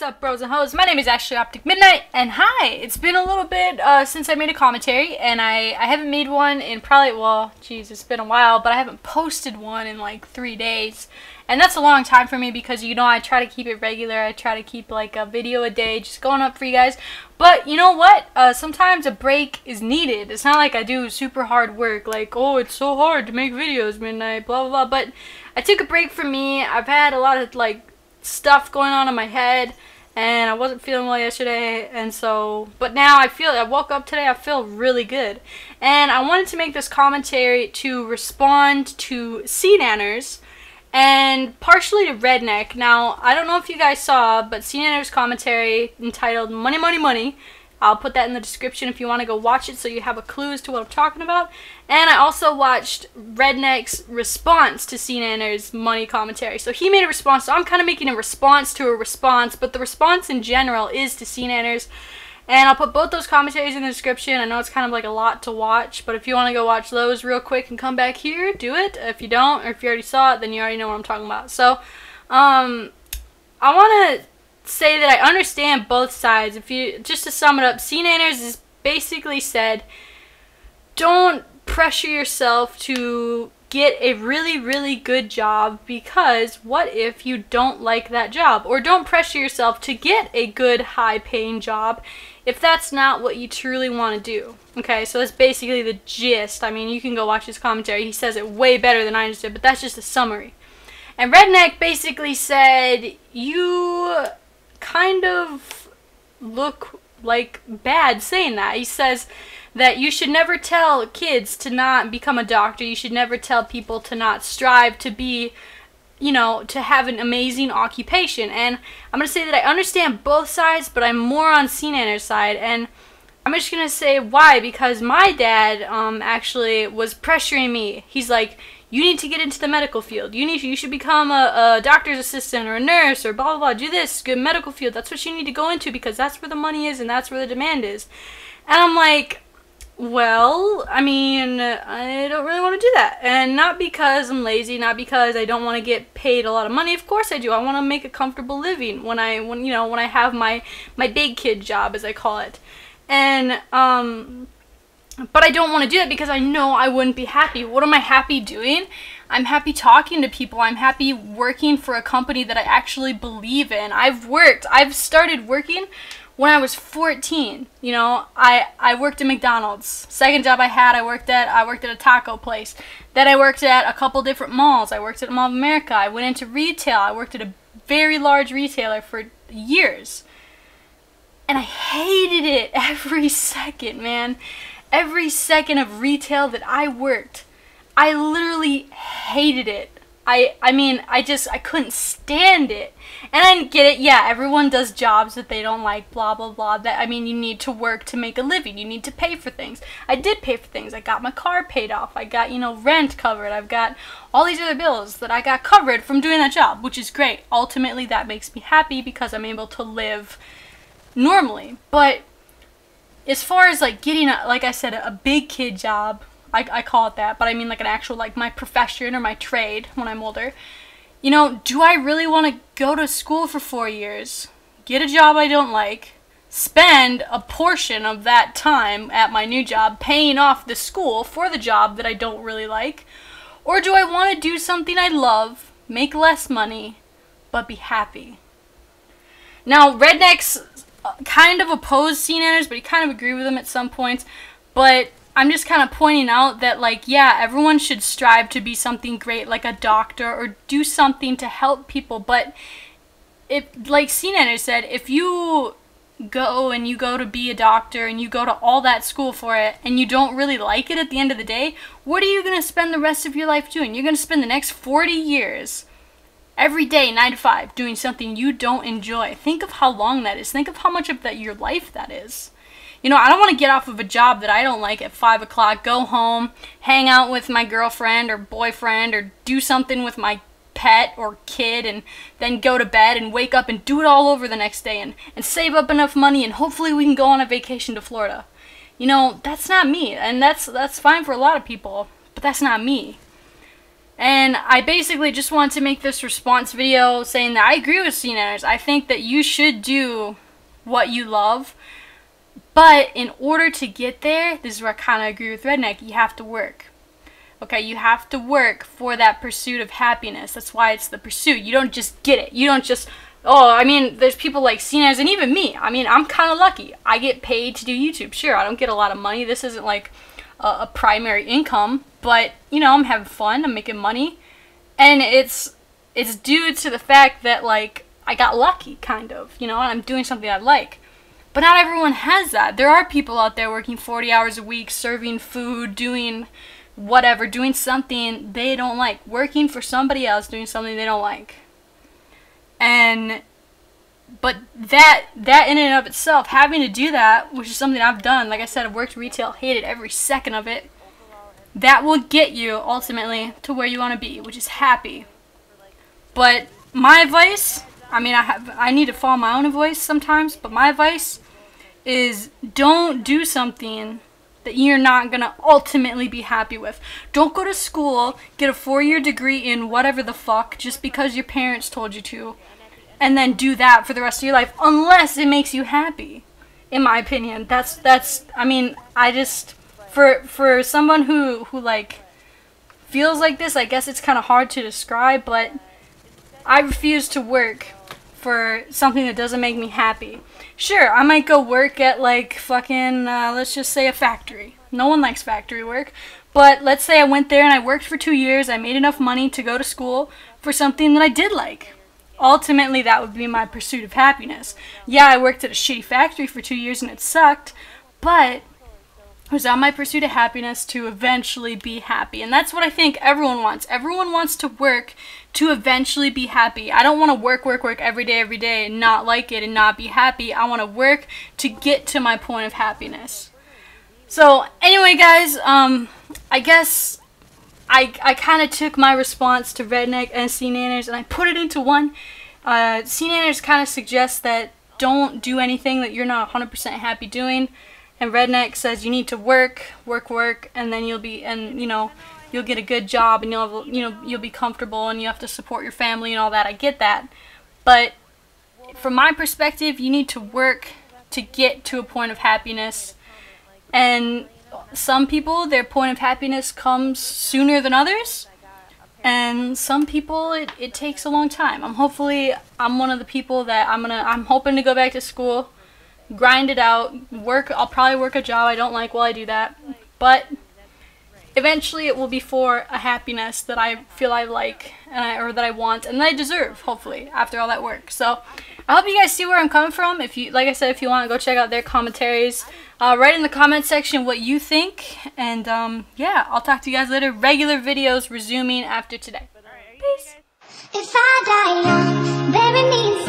up, bros and hoes? My name is actually Optic Midnight, and hi! It's been a little bit since I made a commentary, and I haven't made one in probably, well, geez, it's been a while, but I haven't posted one in like 3 days. And that's a long time for me because, you know, I try to keep it regular. I try to keep like a video a day just going up for you guys. But you know what? Sometimes a break is needed. It's not like I do super hard work, like, oh, it's so hard to make videos, Midnight, blah, blah, blah. But I took a break for me. I've had a lot of, like, stuff going on in my head, and I wasn't feeling well yesterday, and so, but now I woke up today, I feel really good. And I wanted to make this commentary to respond to C-Nanners, and partially to Redneck. Now, I don't know if you guys saw, but C-Nanner's commentary entitled Money, Money, Money. I'll put that in the description if you want to go watch it so you have a clue as to what I'm talking about. And I also watched Redneck's response to C-Nanner's money commentary. So he made a response, so I'm kind of making a response to a response, but the response in general is to C-Nanner's. And I'll put both those commentaries in the description. I know it's kind of like a lot to watch, but if you want to go watch those real quick and come back here, do it. If you don't, or if you already saw it, then you already know what I'm talking about. So, I want to say that I understand both sides. If you, just to sum it up, C-Nanners is basically said, don't pressure yourself to get a really, really good job, because what if you don't like that job? Or don't pressure yourself to get a good, high-paying job if that's not what you truly want to do. Okay, so that's basically the gist. I mean, you can go watch his commentary. He says it way better than I just did, but that's just a summary. And Redneck basically said, you kind of look like bad saying that. He says that you should never tell kids to not become a doctor. You should never tell people to not strive to be, you know, to have an amazing occupation. And I'm going to say that I understand both sides, but I'm more on C-Nanner's side. And I'm just going to say why. Because my dad actually was pressuring me. He's like, you need to get into the medical field. You should become a doctor's assistant or a nurse or blah, blah, blah. Do this, good medical field. That's what you need to go into because that's where the money is and that's where the demand is. And I'm like, well, I mean, I don't really want to do that. And not because I'm lazy, not because I don't want to get paid a lot of money. Of course I do. I want to make a comfortable living when I have my big kid job, as I call it. And but I don't want to do it because I know I wouldn't be happy. What am I happy doing? I'm happy talking to people. I'm happy working for a company that I actually believe in. I've started working when I was 14. You know, I worked at McDonald's. Second job I worked at a taco place. Then I worked at a couple different malls. I worked at Mall of America. I went into retail. I worked at a very large retailer for years. And I hated it every second, man. Every second of retail that I worked, I literally hated it. I mean, I couldn't stand it. And I get it, yeah, everyone does jobs that they don't like, blah, blah, blah. That, I mean, you need to work to make a living. You need to pay for things. I did pay for things. I got my car paid off. I got, you know, rent covered. I've got all these other bills that I got covered from doing that job, which is great. Ultimately, that makes me happy because I'm able to live normally. But as far as like getting, like I said, a big kid job, I call it that, but I mean like an actual, like my profession or my trade when I'm older, you know, do I really want to go to school for 4 years, get a job I don't like, spend a portion of that time at my new job paying off the school for the job that I don't really like, or do I want to do something I love, make less money, but be happy? Now, Redneck's kind of oppose C-Nanners, but he kind of agree with them at some points. But I'm just kind of pointing out that, like, yeah, everyone should strive to be something great, like a doctor, or do something to help people. But if, like C-Nanner said, if you go to be a doctor and you go to all that school for it and you don't really like it at the end of the day, what are you going to spend the rest of your life doing? You're going to spend the next 40 years every day, 9 to 5, doing something you don't enjoy. Think of how long that is. Think of how much of your life that is. You know, I don't want to get off of a job that I don't like at 5 o'clock, go home, hang out with my girlfriend or boyfriend, or do something with my pet or kid, and then go to bed and wake up and do it all over the next day, and save up enough money, and hopefully we can go on a vacation to Florida. You know, that's not me, and that's fine for a lot of people, but that's not me. And I basically just want to make this response video saying that I agree with C-Nanners. I think that you should do what you love, but in order to get there, this is where I kind of agree with Redneck, you have to work. Okay, you have to work for that pursuit of happiness. That's why it's the pursuit. You don't just get it. You don't just, oh, I mean, there's people like C-Nanners and even me. I mean, I'm kind of lucky. I get paid to do YouTube. Sure, I don't get a lot of money. This isn't like a primary income, but, you know, I'm having fun. I'm making money. And it's due to the fact that, like, I got lucky, kind of, you know, and I'm doing something I like. But not everyone has that. There are people out there working 40 hours a week, serving food, doing whatever, doing something they don't like, working for somebody else, doing something they don't like. But that in and of itself, having to do that, which is something I've done, like I said, I've worked retail, hated every second of it, that will get you ultimately to where you want to be, which is happy. But my advice, I mean, I need to follow my own advice sometimes, but my advice is don't do something that you're not going to ultimately be happy with. Don't go to school, get a 4-year degree in whatever the fuck just because your parents told you to, and then do that for the rest of your life, unless it makes you happy, in my opinion. That's I mean, I just, for someone who like, feels like this, I guess it's kind of hard to describe, but I refuse to work for something that doesn't make me happy. Sure, I might go work at, like, fucking, let's just say a factory. No one likes factory work. But let's say I went there and I worked for 2 years, I made enough money to go to school for something that I did like. Ultimately, that would be my pursuit of happiness. Yeah, I worked at a shitty factory for 2 years and it sucked, but it was on my pursuit of happiness to eventually be happy. And that's what I think everyone wants. Everyone wants to work to eventually be happy. I don't want to work every day and not like it and not be happy. I want to work to get to my point of happiness. So anyway, guys, I guess I kind of took my response to Redneck and C-Nanners and I put it into one. C-Nanners kind of suggests that don't do anything that you're not 100% happy doing. And Redneck says you need to work, and then you'll be, and you know, you'll get a good job, and you'll have, you know, you'll be comfortable, and you have to support your family and all that. I get that, but from my perspective, you need to work to get to a point of happiness. And some people, their point of happiness comes sooner than others, and some people it takes a long time. I'm one of the people that I'm hoping to go back to school, grind it out, work. I'll probably work a job I don't like while I do that, but eventually it will be for a happiness that I feel I like, or that I want, and that I deserve, hopefully, after all that work. So I hope you guys see where I'm coming from. If you, like I said, if you want to go check out their commentaries, write in the comment section what you think, and yeah, I'll talk to you guys later. Regular videos resuming after today. Peace. If I die young, bury me